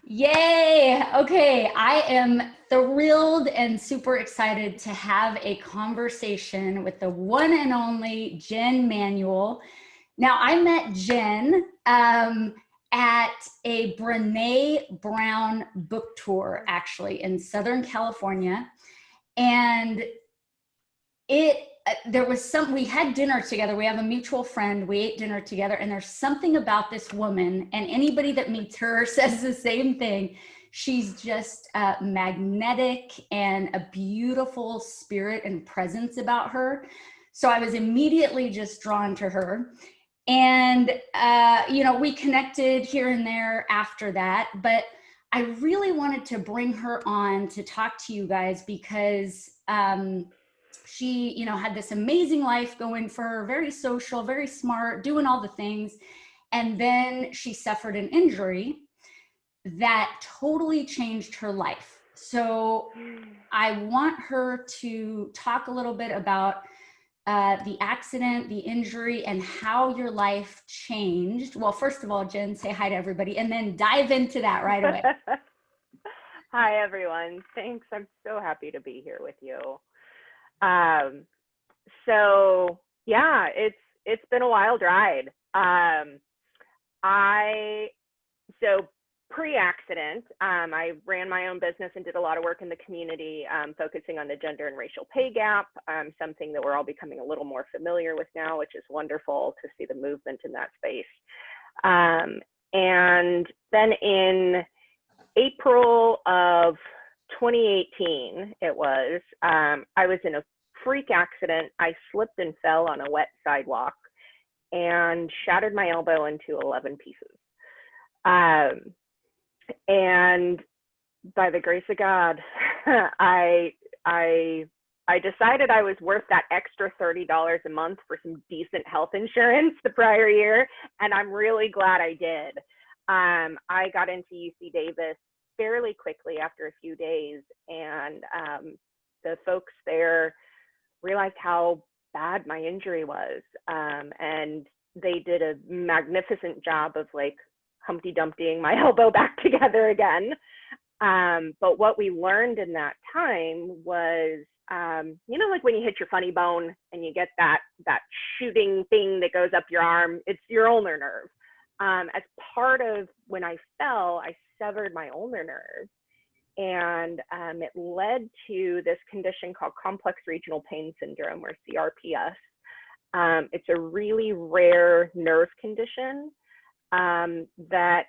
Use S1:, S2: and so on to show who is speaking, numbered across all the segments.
S1: Yay! Okay, I am thrilled and super excited to have a conversation with the one and only Jenn Manuel. Now, I met Jenn at a Brene Brown book tour, actually, in Southern California. And it there was some we had dinner together. We have a mutual friend. We ate dinner together, and there's something about this woman, and anybody that meets her says the same thing. She's just magnetic and a beautiful spirit and presence about her. So I was immediately just drawn to her. And we connected here and there after that, but I really wanted to bring her on to talk to you guys because she, had this amazing life going for her, very social, very smart, doing all the things. And then she suffered an injury that totally changed her life. So I want her to talk a little bit about the accident, the injury, and how your life changed. Well, first of all, Jenn, say hi to everybody, and then dive into that right away.
S2: Hi, everyone. Thanks. I'm so happy to be here with you. Um, so yeah, it's been a wild ride. I so pre-accident, I ran my own business and did a lot of work in the community, focusing on the gender and racial pay gap, something that we're all becoming a little more familiar with now, which is wonderful to see the movement in that space. And then in April of 2018, I was in a freak accident. I slipped and fell on a wet sidewalk and shattered my elbow into 11 pieces. And by the grace of God, I decided I was worth that extra $30 a month for some decent health insurance the prior year, and I'm really glad I did. I got into UC Davis fairly quickly after a few days, and the folks there realized how bad my injury was, and they did a magnificent job of like Humpty Dumptying my elbow back together again. But what we learned in that time was, like when you hit your funny bone and you get that shooting thing that goes up your arm, it's your ulnar nerve. As part of when I fell, I severed my ulnar nerve, and it led to this condition called complex regional pain syndrome, or CRPS. It's a really rare nerve condition that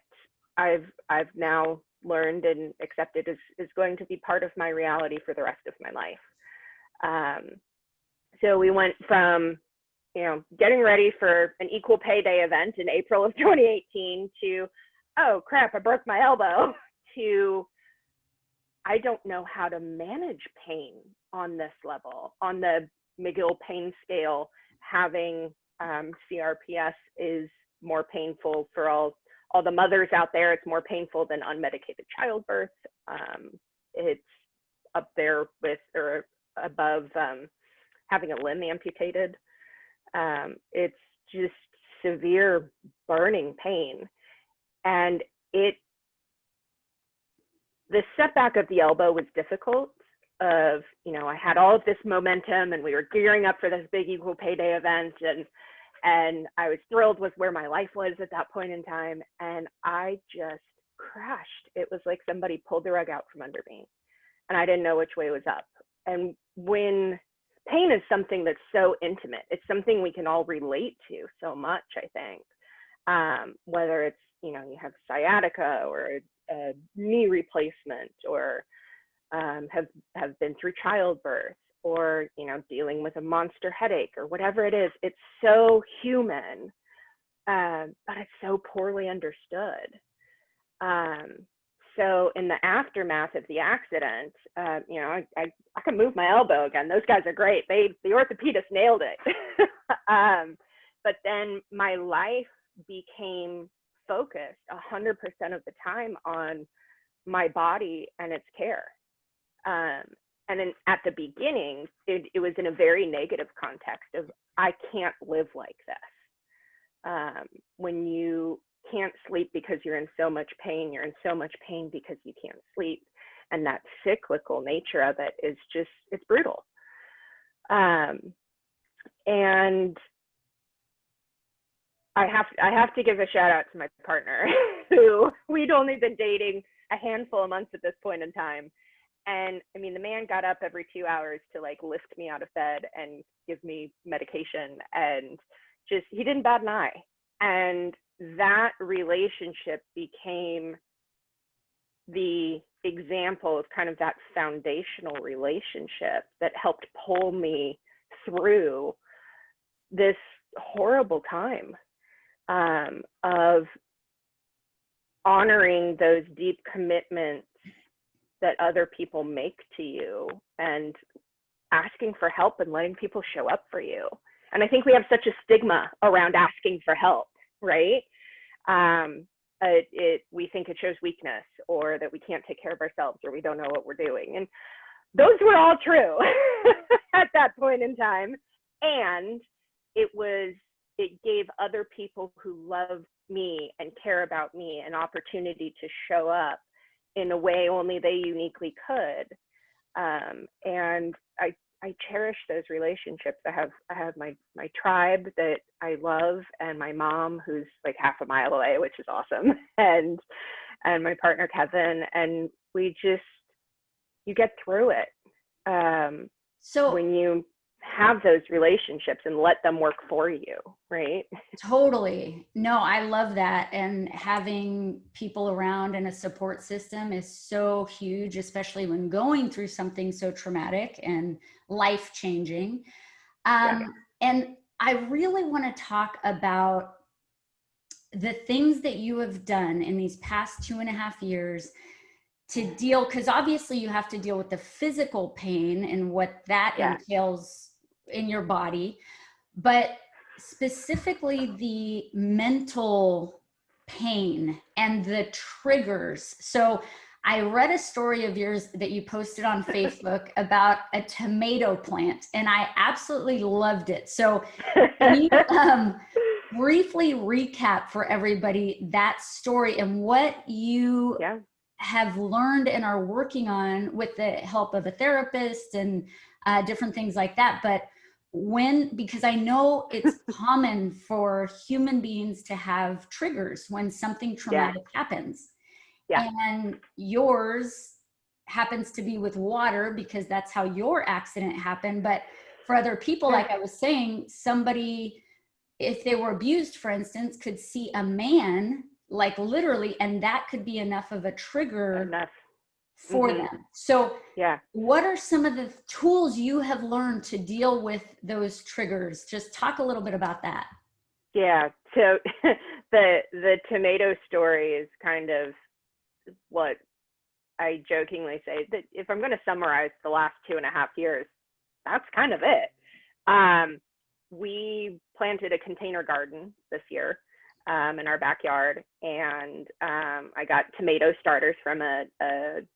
S2: I've now learned and accepted is going to be part of my reality for the rest of my life. So we went from getting ready for an equal pay day event in April of 2018 to, oh crap, I broke my elbow, to I don't know how to manage pain on this level. On the McGill pain scale, having CRPS is more painful for all the mothers out there. It's more painful than unmedicated childbirth. It's up there with or above having a limb amputated. It's just severe burning pain. And the setback of the elbow was difficult. I had all of this momentum and we were gearing up for this big equal pay day event, and I was thrilled with where my life was at that point in time. And I just crashed. It was like somebody pulled the rug out from under me, and I didn't know which way was up. And when pain is something that's so intimate, it's something we can all relate to so much, I think. Whether it's, you have sciatica or a knee replacement, or have been through childbirth, or dealing with a monster headache, or whatever it is, it's so human, but it's so poorly understood. So in the aftermath of the accident, I can move my elbow again. Those guys are great. The orthopedist nailed it. But then my life became focused 100% of the time on my body and its care. And then at the beginning, it was in a very negative context of, I can't live like this. When you can't sleep because you're in so much pain. You're in so much pain because you can't sleep. And that cyclical nature of it is just, it's brutal. And I have to give a shout out to my partner who we'd only been dating a handful of months at this point in time. And I mean, the man got up every 2 hours to like lift me out of bed and give me medication, and just, he didn't bat an eye. And that relationship became the example of kind of that foundational relationship that helped pull me through this horrible time, of honoring those deep commitments that other people make to you, and asking for help and letting people show up for you. And I think we have such a stigma around asking for help, right? We think it shows weakness, or that we can't take care of ourselves, or we don't know what we're doing. And those were all true at that point in time. And it gave other people who love me and care about me an opportunity to show up in a way only they uniquely could. And I cherish those relationships. I have my tribe that I love, and my mom, who's like half a mile away, which is awesome, and my partner Kevin, and you get through it.
S1: So
S2: when you have those relationships and let them work for you, right?
S1: totally. No, I love that. And having people around and a support system is so huge, especially when going through something so traumatic and life changing. And I really want to talk about the things that you have done in these past 2.5 years to deal, because obviously you have to deal with the physical pain and what that entails in your body, but specifically the mental pain and the triggers. So I read a story of yours that you posted on Facebook about a tomato plant, and I absolutely loved it. So can you briefly recap for everybody that story and what you have learned and are working on with the help of a therapist and different things like that? But because I know it's common for human beings to have triggers when something traumatic happens. And yours happens to be with water because that's how your accident happened. But for other people, like I was saying, somebody, if they were abused, for instance, could see a man, like literally, and that could be enough of a trigger for them. So what are some of the tools you have learned to deal with those triggers? Just talk a little bit about that.
S2: Yeah. So the tomato story is kind of what I jokingly say, that if I'm going to summarize the last 2.5 years, that's kind of it. We planted a container garden this year in our backyard, and I got tomato starters from a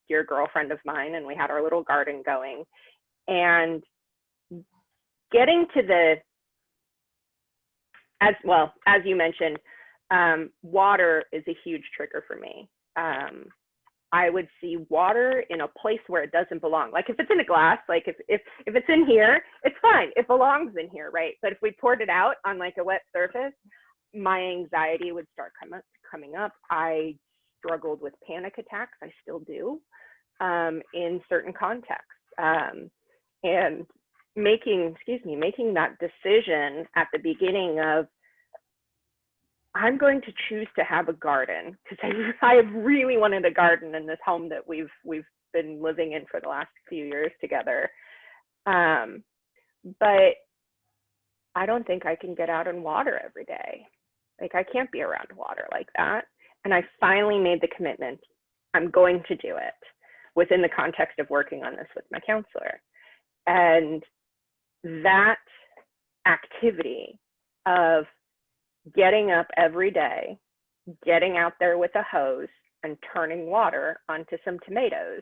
S2: dear girlfriend of mine, and we had our little garden going. And getting to as you mentioned, water is a huge trigger for me. I would see water in a place where it doesn't belong. Like if it's in a glass, like if it's in here, it's fine. It belongs in here, right? But if we poured it out on like a wet surface, my anxiety would start coming up. I struggled with panic attacks. I still do in certain contexts. And making that decision at the beginning of, I'm going to choose to have a garden, because I have really wanted a garden in this home that we've been living in for the last few years together. But I don't think I can get out and water every day. Like I can't be around water like that. And I finally made the commitment. I'm going to do it within the context of working on this with my counselor. And that activity of getting up every day, getting out there with a hose and turning water onto some tomatoes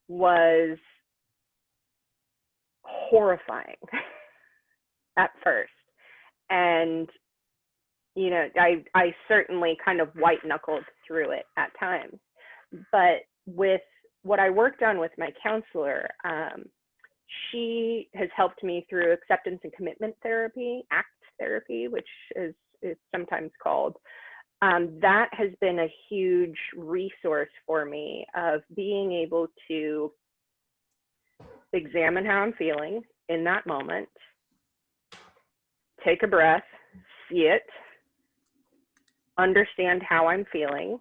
S2: was horrifying at first. And you know, I certainly kind of white knuckled through it at times. But with what I worked on with my counselor, she has helped me through acceptance and commitment therapy, ACT therapy, which is sometimes called. That has been a huge resource for me of being able to examine how I'm feeling in that moment, take a breath, see it, understand how I'm feeling,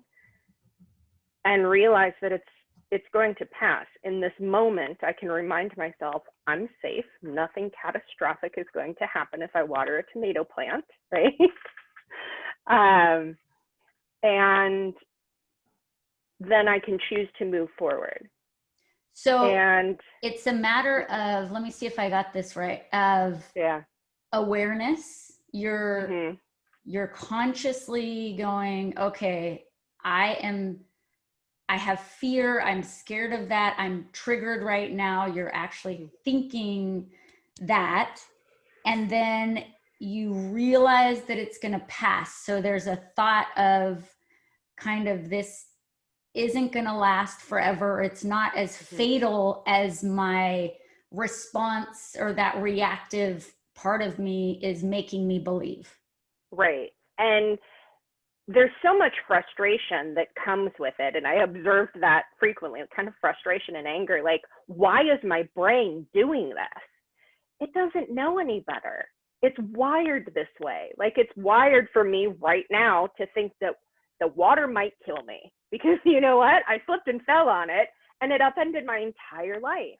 S2: and realize that it's going to pass. In this moment, I can remind myself I'm safe. Nothing catastrophic is going to happen if I water a tomato plant, right? And then I can choose to move forward.
S1: So it's a matter of, let me see if I got this right, of awareness. You're consciously going, okay, I have fear, I'm scared of that, I'm triggered right now. You're actually thinking that, and then you realize that it's going to pass. So there's a thought of kind of, this isn't going to last forever. It's not as fatal as my response or that reactive part of me is making me believe.
S2: Right. And there's so much frustration that comes with it. And I observed that frequently, kind of frustration and anger. Like, why is my brain doing this? It doesn't know any better. It's wired this way. Like, it's wired for me right now to think that the water might kill me, because you know what? I slipped and fell on it and it upended my entire life.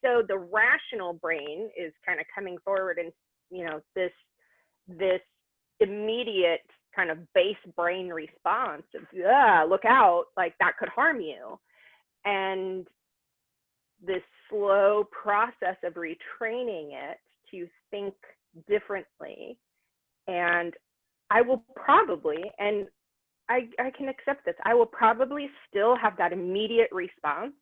S2: So the rational brain is kind of coming forward, and, you know, this immediate kind of base brain response of, look out, like that could harm you. And this slow process of retraining it to think differently. And I will probably, and I can accept this, I will probably still have that immediate response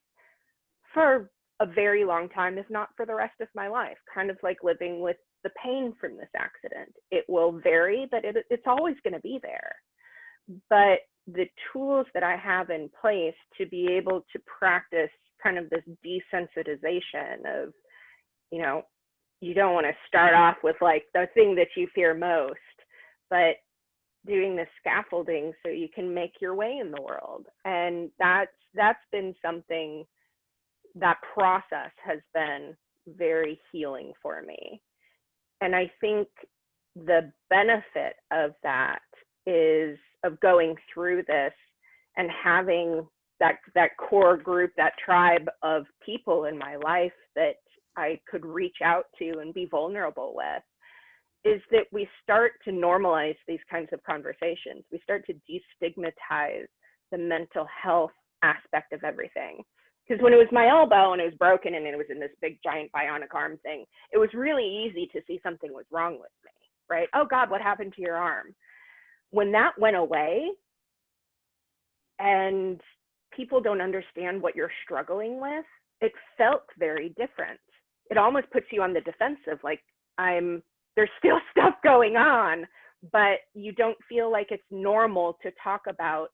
S2: for a very long time, if not for the rest of my life, kind of like living with the pain from this accident. It will vary, but it's always going to be there. But the tools that I have in place to be able to practice kind of this desensitization of, you know, you don't want to start off with like the thing that you fear most, but doing the scaffolding so you can make your way in the world. And that's been something, that process has been very healing for me. And I think the benefit of that is, of going through this and having that core group, that tribe of people in my life that I could reach out to and be vulnerable with, is that we start to normalize these kinds of conversations. We start to destigmatize the mental health aspect of everything. Because when it was my elbow and it was broken and it was in this big giant bionic arm thing, it was really easy to see something was wrong with me, right? Oh God, what happened to your arm? When that went away and people don't understand what you're struggling with, it felt very different. It almost puts you on the defensive, like there's still stuff going on, but you don't feel like it's normal to talk about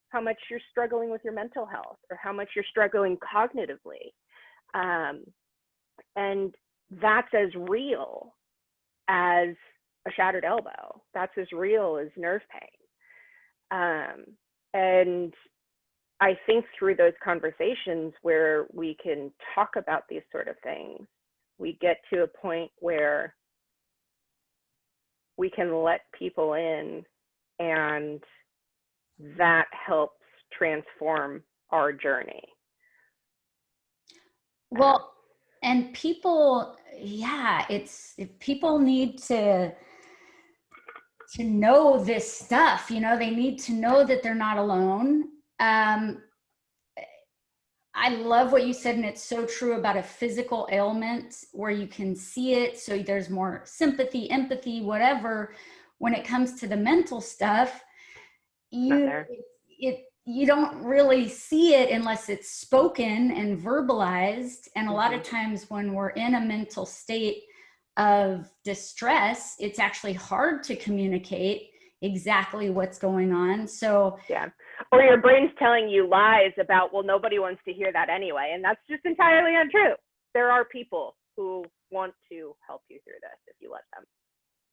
S2: how much you're struggling with your mental health or how much you're struggling cognitively. And that's as real as a shattered elbow. That's as real as nerve pain. And I think through those conversations where we can talk about these sort of things, we get to a point where we can let people in, and that helps transform our journey.
S1: Well, and people, people need to know this stuff, you know, they need to know that they're not alone. I love what you said, and it's so true about a physical ailment where you can see it, so there's more sympathy, empathy, whatever. When it comes to the mental stuff, you don't really see it unless it's spoken and verbalized. And a lot of times when we're in a mental state of distress, it's actually hard to communicate. exactly what's going on. So
S2: yeah. Or your brain's telling you lies about, well, nobody wants to hear that anyway. And that's just entirely untrue. There are people who want to help you through this if you let them.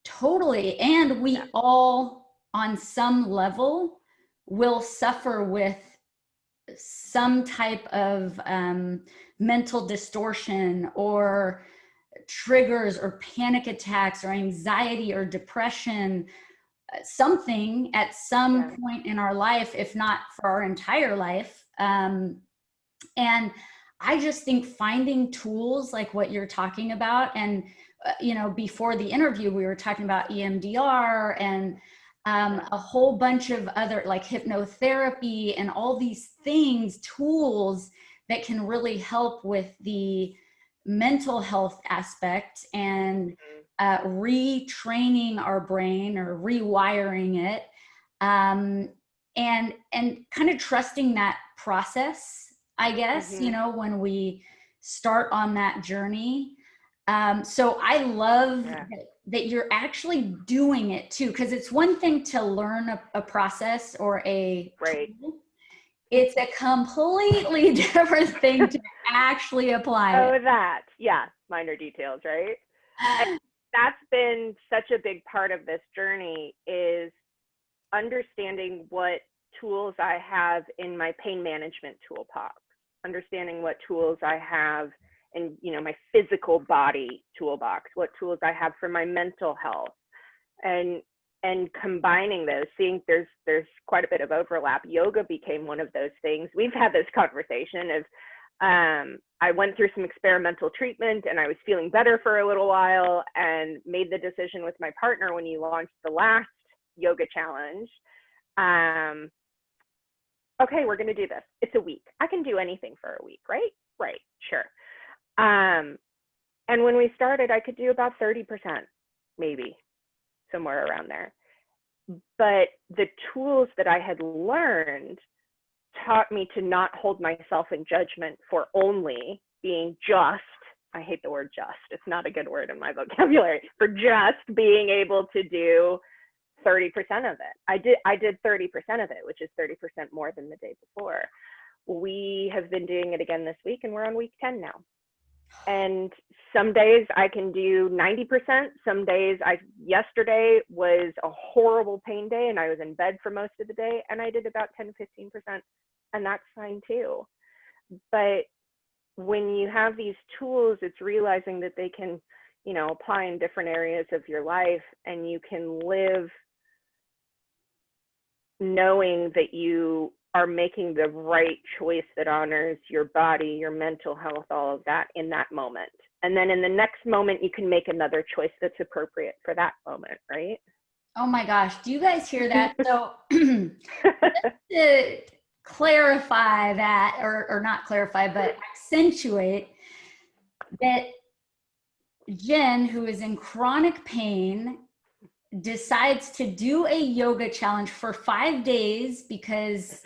S1: totally. And we all, on some level, will suffer with some type of mental distortion or triggers or panic attacks or anxiety or depression, something at some point in our life, if not for our entire life. And I just think finding tools like what you're talking about, and before the interview, we were talking about EMDR and a whole bunch of other, like hypnotherapy and all these things, tools that can really help with the mental health aspect and retraining our brain or rewiring it, and kind of trusting that process, I guess, when we start on that journey. So I love that you're actually doing it too, because it's one thing to learn a process or a tool. It's a completely different thing to actually apply it.
S2: Oh, that. Yeah. Minor details, right? And that's been such a big part of this journey, is understanding what tools I have in my pain management toolbox, understanding what tools I have in, my physical body toolbox, what tools I have for my mental health, and combining those, seeing there's quite a bit of overlap. Yoga became one of those things. We've had this conversation of, I went through some experimental treatment and I was feeling better for a little while, and made the decision with my partner when you launched the last yoga challenge. Okay, we're going to do this. It's a week. I can do anything for a week, right? Right. Sure. And when we started, I could do about 30%, maybe somewhere around there. But the tools that I had learned taught me to not hold myself in judgment for only being just, I hate the word just, it's not a good word in my vocabulary, for just being able to do 30% of it. I did 30% of it, which is 30% more than the day before. We have been doing it again this week, and we're on week 10 now. And some days I can do 90%. Some days, yesterday was a horrible pain day and I was in bed for most of the day, and I did about 10-15%, and that's fine too. But when you have these tools, it's realizing that they can, apply in different areas of your life, and you can live knowing that you are making the right choice that honors your body, your mental health, all of that in that moment. And then in the next moment, you can make another choice that's appropriate for that moment, right?
S1: Oh my gosh, do you guys hear that? So just to clarify that, or not clarify, but accentuate that, Jenn, who is in chronic pain, decides to do a yoga challenge for 5 days because,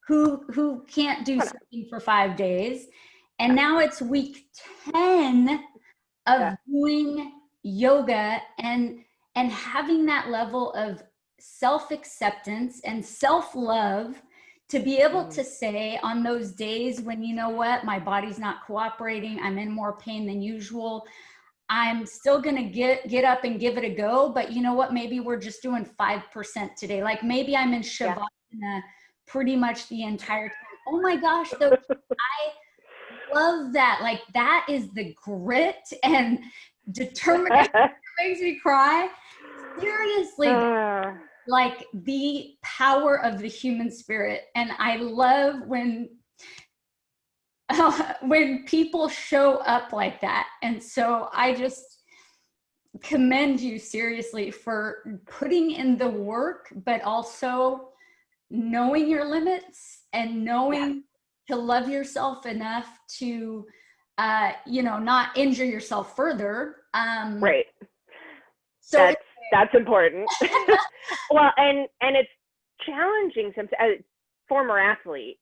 S1: who can't do something for 5 days? And now it's week 10 of doing yoga, and having that level of self-acceptance and self-love to be able to say, on those days when, my body's not cooperating, I'm in more pain than usual, I'm still gonna get up and give it a go, but you know what, maybe we're just doing 5% today. Like maybe I'm in Shavasana pretty much the entire time. Oh my gosh, though, I love that. Like that is the grit and determination that makes me cry. Seriously, like the power of the human spirit. And I love when people show up like that. And so I just commend you seriously for putting in the work, but also knowing your limits and knowing to love yourself enough to, not injure yourself further.
S2: Right.
S1: So
S2: that's important. Well, and it's challenging sometimes as former athlete.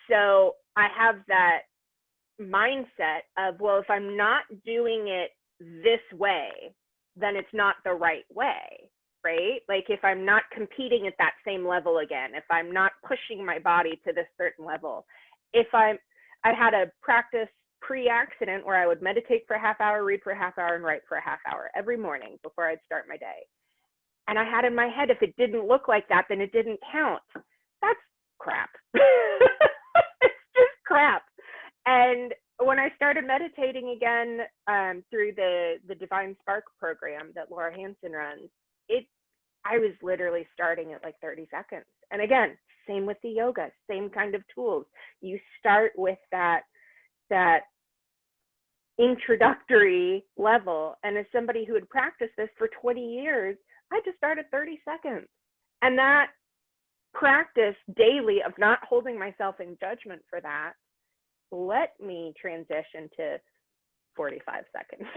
S2: So I have that mindset of, well, if I'm not doing it this way, then it's not the right way. right? Like if I'm not competing at that same level again, if I'm not pushing my body to this certain level, if I had a practice pre-accident where I would meditate for a half hour, read for a half hour, and write for a half hour every morning before I'd start my day. And I had in my head, if it didn't look like that, then it didn't count. That's crap. It's just crap. And when I started meditating again through the Divine Spark program that Laura Hansen runs, I was literally starting at like 30 seconds. And again, same with the yoga, same kind of tools. You start with that introductory level. And as somebody who had practiced this for 20 years, I just started 30 seconds. And that practice daily of not holding myself in judgment for that let me transition to 45 seconds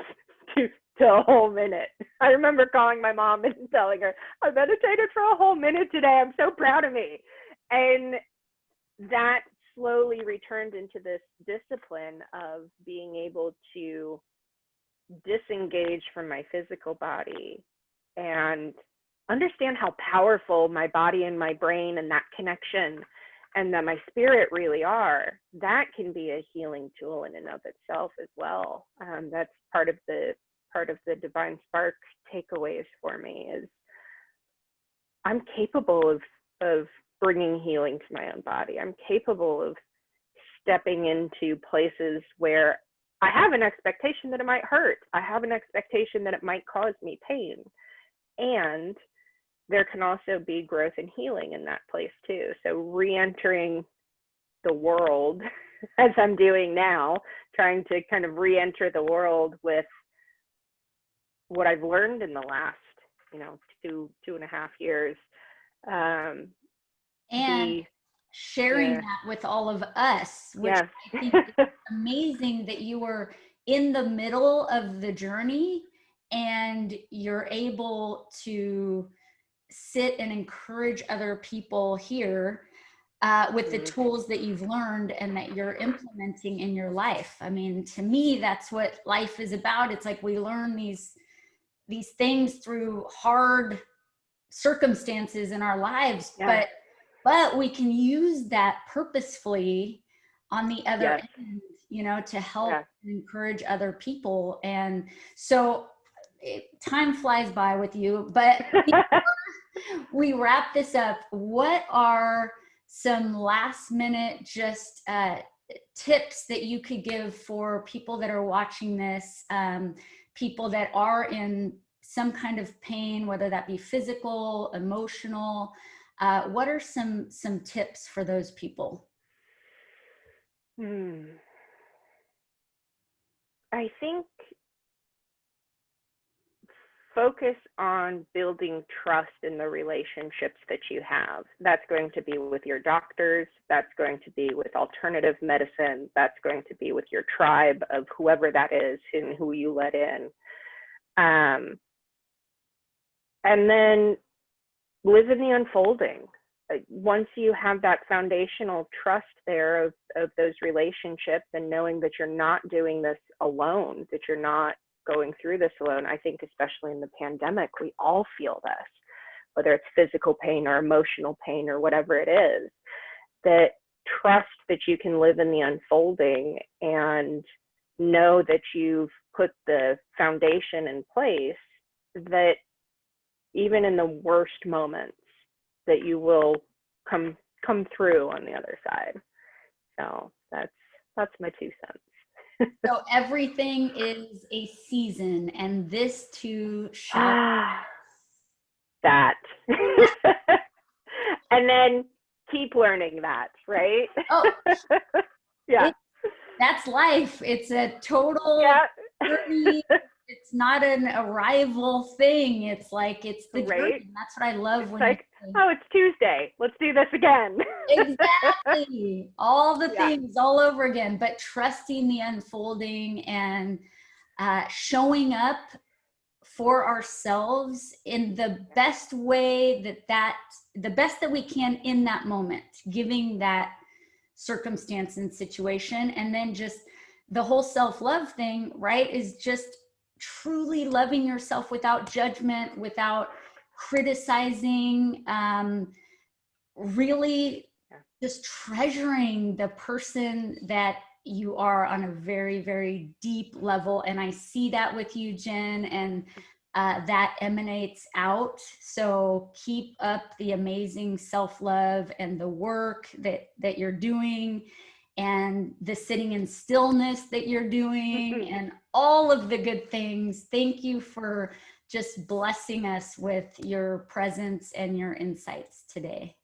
S2: to a whole minute. I remember calling my mom and telling her, I meditated for a whole minute today. I'm so proud of me. And that slowly returned into this discipline of being able to disengage from my physical body and understand how powerful my body and my brain and that connection and that my spirit really are. That can be a healing tool in and of itself as well. That's part of the Divine Spark takeaways for me is I'm capable of bringing healing to my own body. I'm capable of stepping into places where I have an expectation that it might hurt. I have an expectation that it might cause me pain. And there can also be growth and healing in that place too. So re-entering the world as I'm doing now, trying to kind of re-enter the world with what I've learned in the last, 2.5 years.
S1: And sharing that with all of us, which I think is amazing that you were in the middle of the journey and you're able to sit and encourage other people here with the tools that you've learned and that you're implementing in your life. I mean, to me, that's what life is about. It's like we learn these things through hard circumstances in our lives, but we can use that purposefully on the other end, to help and encourage other people. And so time flies by with you, but we wrap this up. What are some last minute just tips that you could give for people that are watching this, people that are in some kind of pain, whether that be physical, emotional? What are some tips for those people?
S2: I think focus on building trust in the relationships that you have. That's going to be with your doctors. That's going to be with alternative medicine. That's going to be with your tribe of whoever that is and who you let in. And then live in the unfolding. Once you have that foundational trust there of those relationships and knowing that you're not doing this alone, that you're not going through this alone. I think especially in the pandemic, we all feel this, whether it's physical pain or emotional pain or whatever it is, that trust that you can live in the unfolding and know that you've put the foundation in place, that even in the worst moments that you will come through on the other side. So that's my 2 cents.
S1: So everything is a season, and this too shall
S2: that. And then keep learning that, right?
S1: Oh,
S2: yeah.
S1: That's life. It's a total journey. It's not an arrival thing. It's like, it's the journey. And that's what I love.
S2: It's like, oh, it's Tuesday. Let's do this again.
S1: Exactly. All the things all over again, but trusting the unfolding and showing up for ourselves in the best way the best that we can in that moment, giving that circumstance and situation. And then just the whole self-love thing, right, is just truly loving yourself without judgment, without criticizing, really just treasuring the person that you are on a very, very deep level. And I see that with you, Jenn, and that emanates out. So keep up the amazing self-love and the work that you're doing, and the sitting in stillness that you're doing, and all of the good things. Thank you for just blessing us with your presence and your insights today.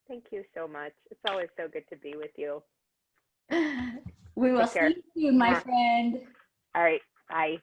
S2: Thank you so much. It's always so good to be with you.
S1: We will
S2: Take care.
S1: see you soon, my friend.
S2: All right. Bye.